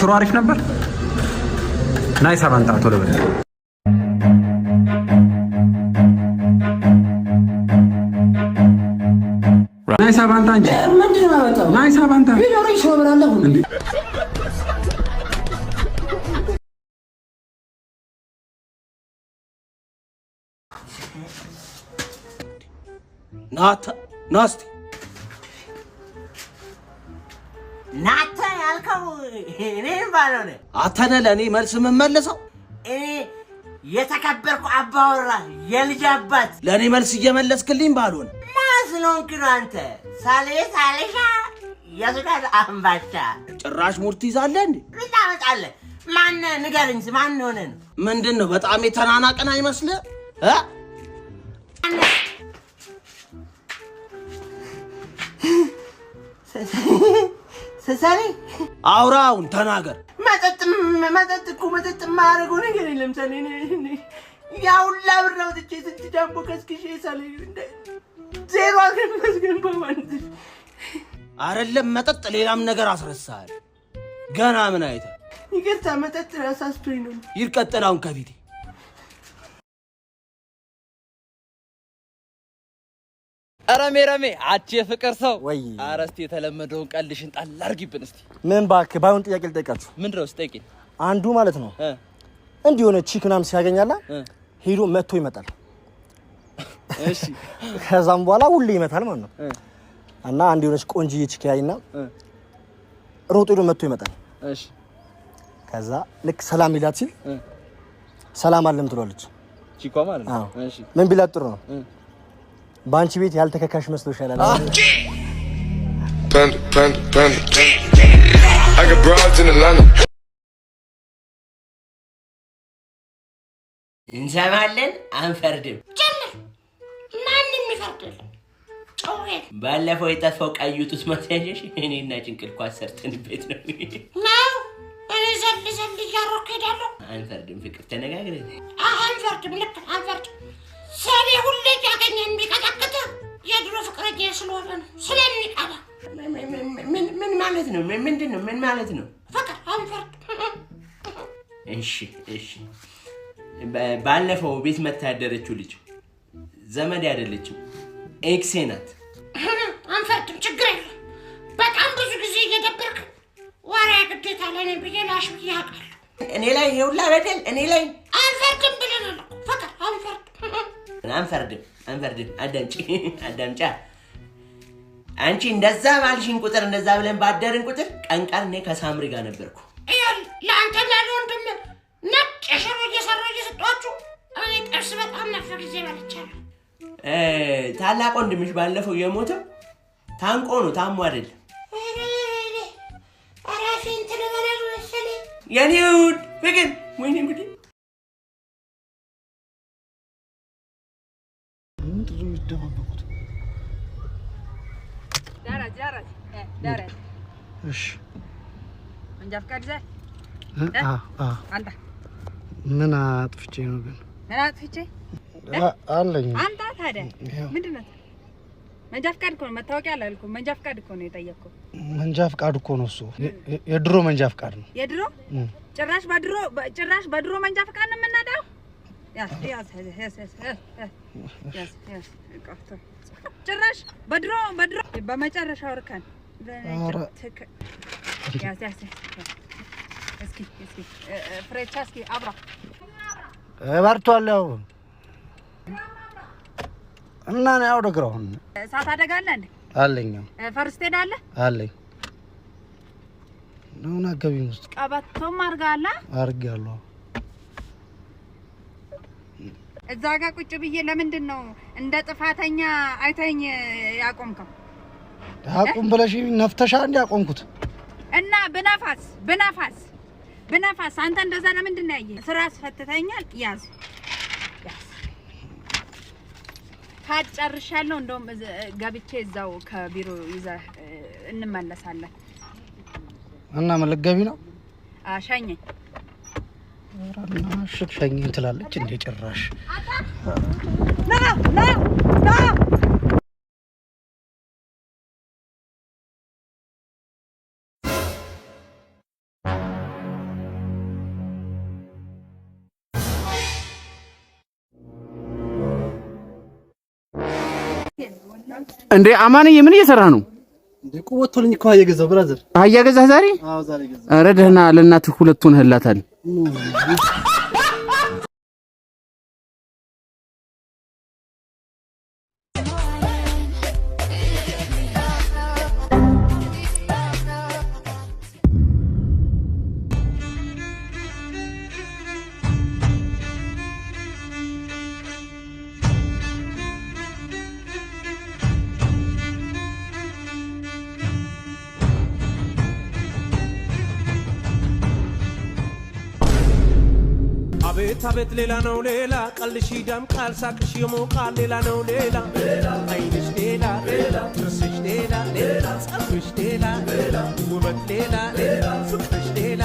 ሽሮ አሪፍ ነበር። ናይስ አባንታ ቶሎ በል ናይስ አባንታ እንጂ ምንድነው ያመጣው? ናይስ አባንታ ቢኖርሽ ሰው ብላለሁ እንዴ? ናስቲ ናታ ያልከው እኔም ባልሆነ አተነ ለኔ መልስ የምመለሰው እኔ የተከበርኩ አባወራ የልጅ አባት ለኔ መልስ እየመለስክልኝ ባልሆነ ማስሎንክ ነው አንተ ሳሌሻ የሱዳን አምባሻ ጭራሽ ሙርት ይዛለህ እንዴ? ምን ታመጣለህ? ማን ንገረኝ፣ ማን ሆነ ነው? ምንድነው በጣም የተናናቀን አይመስልህ? ሰሳሪ አውራውን ተናገር። መጠጥ ማረገው ነገር የለም። ሰኔ ያውላ ብር ነው ትቼ ስንት ዳቦ ከስክሼ ሳለ ዜሮ አገመስገን በማለት አይደለም መጠጥ ሌላም ነገር አስረሳል። ገና ምን አይተህ? ይቅርታ መጠጥ አሳስቶኝ ነው። ይርቀጥላውን ከፊቴ ረሜ አቺ ፍቅር ሰው ወይ አረስቲ የተለመደውን ቀልሽን ጣል አርጊብን እስቲ። ምን ባክ ባይሆን ጥያቄ ልጠይቃችሁ። ምንድነው ስጠይቂ? አንዱ ማለት ነው እንዲህ ሆነ ቺክናም ሲያገኛላ ሄዶ መጥቶ ይመጣል። እሺ ከዛም በኋላ ሁሌ ይመታል ማለት ነው። እና አንድ ሆነች ቆንጂዬ ቺክ ያይና ሮጦ ሄዶ መጥቶ ይመጣል። እሺ ከዛ ልክ ሰላም ይላት ሲል ሰላም አለም ትሏለች ቺኳ ማለት ነው። እሺ ምን ቢላት ጥሩ ነው? ባንቺ ቤት ያልተከካሽ መስሎሻል አለ። I got broads in Atlanta. እንሰማለን አንፈርድም። ጀምር ማንም ይፈርዳል። ባለፈው የጠፋው ቀዩ ጡት ማሳያሽ እኔና ጭንቅልኳ ሰርተንበት ነው። እኔ ዘል እያሮክ ሄዳለሁ። አንፈርድም ፍቅር ተነጋግረን አንፈርድም። ልክ አንፈርድም። ሰኔ ሁሌ ያገኘ የሚቀጠቅጥ የድሮ ፍቅረኛ ስለሆነ ነው ስለሚቀባ። ምን ማለት ነው? ምንድነው? ምን ማለት ነው? ፍቅር አንፈርድ። እሺ ባለፈው ቤት መታ ያደረችው ልጅ ዘመድ አይደለችም፣ ኤክሴ ናት። አንፈርድም። ችግር የለም። በጣም ብዙ ጊዜ እየደበርክ ወሬ ግዴታ ለኔ ብዬ ላሽ ብዬ አውቃለሁ። እኔ ላይ ይኸውልህ በደል እኔ ላይ አንፈርድም ብለናል። ፍቅር አንፈርድም። አንፈርድም። አዳምጫ አንቺ እንደዛ ባልሽን ቁጥር እንደዛ ብለን ባደርን ቁጥር ቀንቀር እኔ ከሳምሪ ጋር ነበርኩ። ለአንተ ያለ ወንድም ነጭ ሽሮ እየሰራ እየሰጧችሁ እኔ ጥብስ በጣም ነፍ ጊዜ በልቻለሁ። ታላቅ ወንድምሽ ባለፈው የሞተው ታንቆ ነው፣ ታሞ አይደለም። አራፊን ትልበላሉ መሰለኝ የኔ ውድ ፍቅር። ወይኔ እንግዲህ ምንድነው የሚደባበቁት? ዳራ እሺ መንጃ ፈቃድ ይዘህ አንተ ምን አጥፍቼ ነው ግን? ምን አጥፍቼ አለኝ። አንተ ታዲያ ምንድነው? መንጃ ፈቃድ እኮ ነው፣ መታወቂያ አላልኩም። መንጃ ፈቃድ እኮ ነው የጠየቅኩህ። መንጃ ፈቃድ እኮ ነው እሱ። የድሮ መንጃ ፈቃድ ነው። የድሮ ጭራሽ በድሮ መንጃ ፈቃድ ነው የምናዳው። ያስ ጭራሽ በድሮ በመጨረሻው እርከን እስኪ ፍሬቻ እስኪ አብራ በርቷል። ያው እና ነው ያው ደግረው እሳት አደጋ አለ እንዴ? አለኝ። ፈርስት ኤድ አለ አለኝ። ነው ናገቢም ውስጥ ቀበቶም አርጋላ አርጋለሁ። እዛ ጋር ቁጭ ብዬ ለምንድን ነው እንደ ጥፋተኛ አይተኝ ያቆምከው? አቁም ብለሽ ነፍተሻ እንደ ያቆምኩት እና ብነፋስ አንተ እንደዛ ለምንድን ነው ያየህ? ስራ አስፈትተኛል። ያዝ ካጨርሻለሁ። እንደውም ገብቼ እዛው ከቢሮ ይዘህ እንመለሳለን። እና መለገቢ ነው ሸኘኝ። ወራና ሸኘኝ ትላለች እንደ ጭራሽ ና እንዴ አማንዬ ምን እየሰራ ነው? እንዴ ቁወቶልኝ እኮ አየገዛው ብራዘር። አያገዛህ ዛሬ? አዎ ዛሬ ገዛው። ኧረ ደህና ለእናትህ ሁለቱን ህላታል። አቤት አቤት ሌላ ነው ሌላ ቀልሽ ይደምቃል ሳቅሽ ይሞቃል ሌላ ነው ሌላ አይንሽ ሌላ ጥርስሽ ሌላ ጸጉርሽ ሌላ ውበት ሌላ ፍቅርሽ ሌላ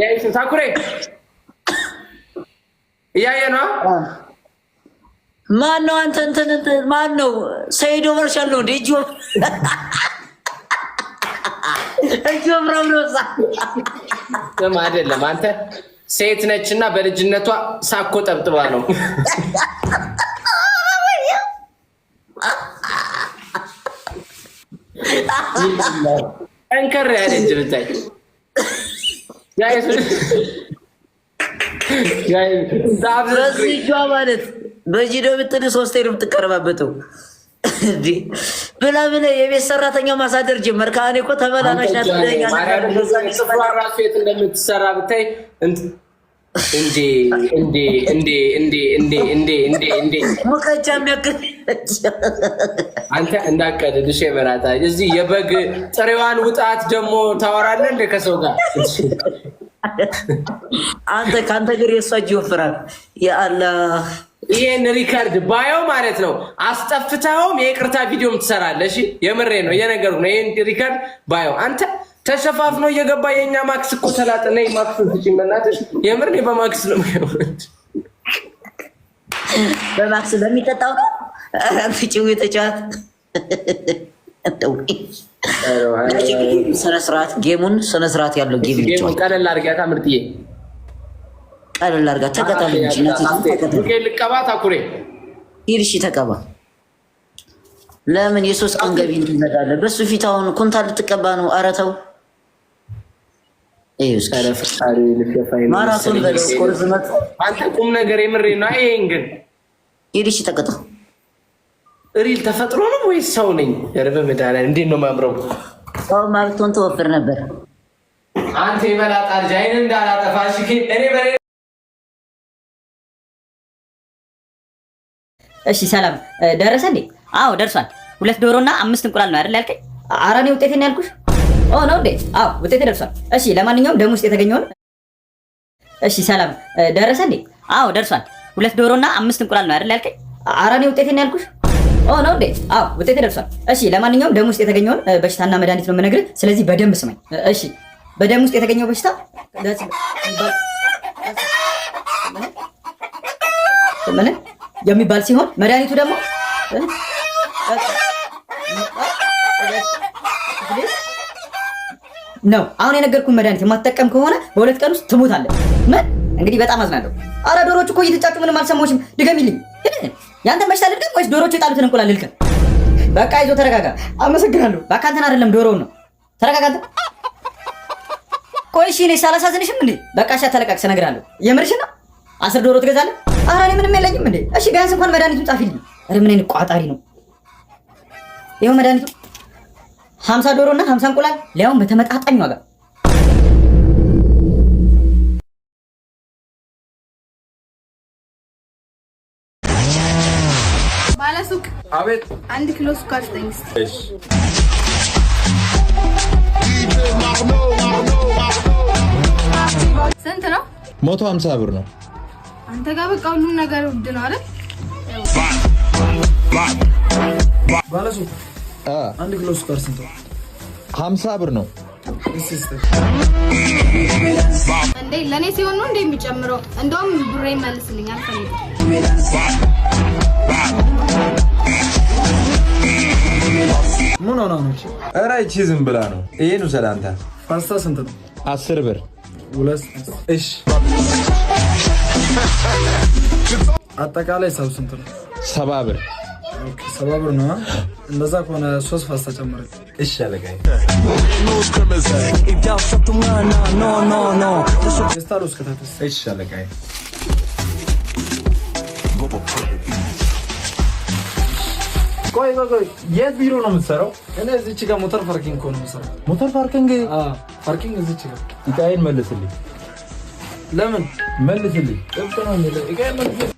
ያይስ ታኩሬ እያየ ነው። ማን ነው አንተ? እንትን ማን ነው? ሰይዶ ወርሻል ነው ዲጆ እጆ ብራውሎሳ አይደለም። አንተ ሴት ነችና በልጅነቷ ሳኮ ጠብጥባ ነው። እንከር ያለች ብታይ በዚህጇ ማለት በጂዶ ብትል 3 ነው የምትቀረባበተው። ብላ የቤት ሰራተኛው ማሳደር ጀመር። ካኔ እኮ ተበላናሽ ናት። ራሱ የት እንደምትሰራ ብታይ እንዴ ሙቀጫ የሚያክል አንተ እንዳቀልልሽ የበራታ እዚህ የበግ ጥሬዋን ውጣት ደግሞ ታወራለህ እንደ ከሰው ጋር አንተ ካንተ ግር የሷ እጅ ይወፍራል። ያአላህ ይሄን ሪከርድ ባየው ማለት ነው አስጠፍተውም የይቅርታ ቪዲዮም ትሰራለሽ። የምሬ ነው የነገሩ ነው። ይሄን ሪከርድ ባየው አንተ ተሸፋፍኖ እየገባ የኛ ማክስ እኮ ተላጥነ ማክስ ትችመናተሽ የምር ነው። በማክስ ነው በማክስ በሚጠጣው ነው አንተ ጭው የተጫወት ስነ ስርዓት ጌሙን ስነ ስርዓት ያለው ጌም ነው። ቀለል አድርጋታ ምርጥዬ ቀለል አድርጋ ተከታተል እንጂ ልቀባት አኩሬ ይልሽ ተቀባ። ለምን የ3 ቀን ገቢ እንትነዳለ በሱ ፊት አሁን ኩንታል ልትቀባ ነው? ኧረ ተው ማራቶን በቆርዝመት አንተ ቁም ነገር የምሬ ነው። ይሄን ግን ይልሽ ተቀጣ ሪል ተፈጥሮ ነው ወይስ ሰው ነኝ? ያረበ መዳና እንዴት ነው ማምረው? ሰው ማብቶን ተወፍር ነበር። አንተ ይበላጣ ልጅ አይን እንዳላጠፋሽ እኔ በሬ። እሺ ሰላም ደረሰ እንዴ? አዎ ደርሷል። 2 ዶሮና 5 እንቁላል ነው አይደል ያልከኝ? ኧረ እኔ ውጤቴን ያልኩሽ። ኦ ነው እንዴ? አዎ ውጤቴ ደርሷል። እሺ ለማንኛውም ደም ውስጥ የተገኘውን። እሺ ሰላም ደረሰ እንዴ? አዎ ደርሷል። 2 ዶሮና 5 እንቁላል ነው አይደል ያልከኝ? ኧረ እኔ ውጤቴን ያልኩሽ። ኦ ነው እንዴ? አዎ ውጤቴ ደርሷል። እሺ ለማንኛውም ደም ውስጥ የተገኘውን በሽታና መድኃኒት ነው የምነግርህ። ስለዚህ በደንብ ስማኝ። እሺ በደም ውስጥ የተገኘው በሽታ ምን የሚባል ሲሆን መድኃኒቱ ደግሞ ነው። አሁን የነገርኩህን መድኃኒት የማትጠቀም ከሆነ በ2 ቀን ውስጥ ትሞታለህ። ምን እንግዲህ በጣም አዝናለሁ። አረ ዶሮቹ እኮ እየተጫጩ ምንም አልሰማሁሽም። ድገሚልኝ። ያንተ በሽታ ልድገም ወይስ ዶሮቹ የጣሉትን እንቁላል ልልከም? በቃ ይዞ ተረጋጋ። አመሰግናለሁ። በቃ አንተን አይደለም ዶሮውን ነው። ተረጋጋ አንተ። ቆይ እሺ እኔ ሳላሳዝንሽም እንዴ? በቃ እሺ አታለቃቅስ፣ እነግርሃለሁ። የምርሽን ነው? 10 ዶሮ ትገዛለህ? ኧረ እኔ ምንም የለኝም እንዴ። እሺ ቢያንስ እንኳን መድኃኒቱን ጻፊልኝ። ኧረ ምን አይነት ቋጣሪ ነው? ይኸው መድኃኒቱ 50 ዶሮ እና 50 እንቁላል ሊያውም በተመጣጣኝ ዋጋ። ባለሱቅ አቤት። 1 ኪሎ ስኳር ስጠኝ እስኪ። እሺ ስንት ነው? 150 ብር ነው። አንተ ጋር በቃ ሁሉም ነገር ውድ ነው አይደል? ባለሱቅ 1 ኪሎ ስኳር ስንት ነው? 50 ብር ነው። እንዴ ለኔ ሲሆን ነው እንዴ የሚጨምረው? እንደውም ብሬ መልስልኝ አልፈልግም። ምን ሆነ ነው? ኧረ ይቺ ዝም ብላ ነው። ይሄ ነው ሰላንታ። ፓስታ ስንት ነው? 10 ብር። 2 እሺ። አጠቃላይ ሰው ስንት ነው? 70 ብር። ኦኬ 70 ብር ነው። እንደዛ ከሆነ 3 ፓስታ ጨምረኝ። እሺ አለቃዬ። ስታሉስ ከተተስ? እሺ አለቃዬ። ቆይ የት ቢሮ ነው የምትሰራው? እኔ እዚች ጋር ሞተር ፓርኪንግ እኮ ነው የምሰራው። ሞተር ፓርኪንግ? አዎ ፓርኪንግ እዚች ጋር። እቃዬን መልስልኝ። ለምን መልስልኝ? ጥብቅ ነው የሚለው። እቃዬን መልስልኝ።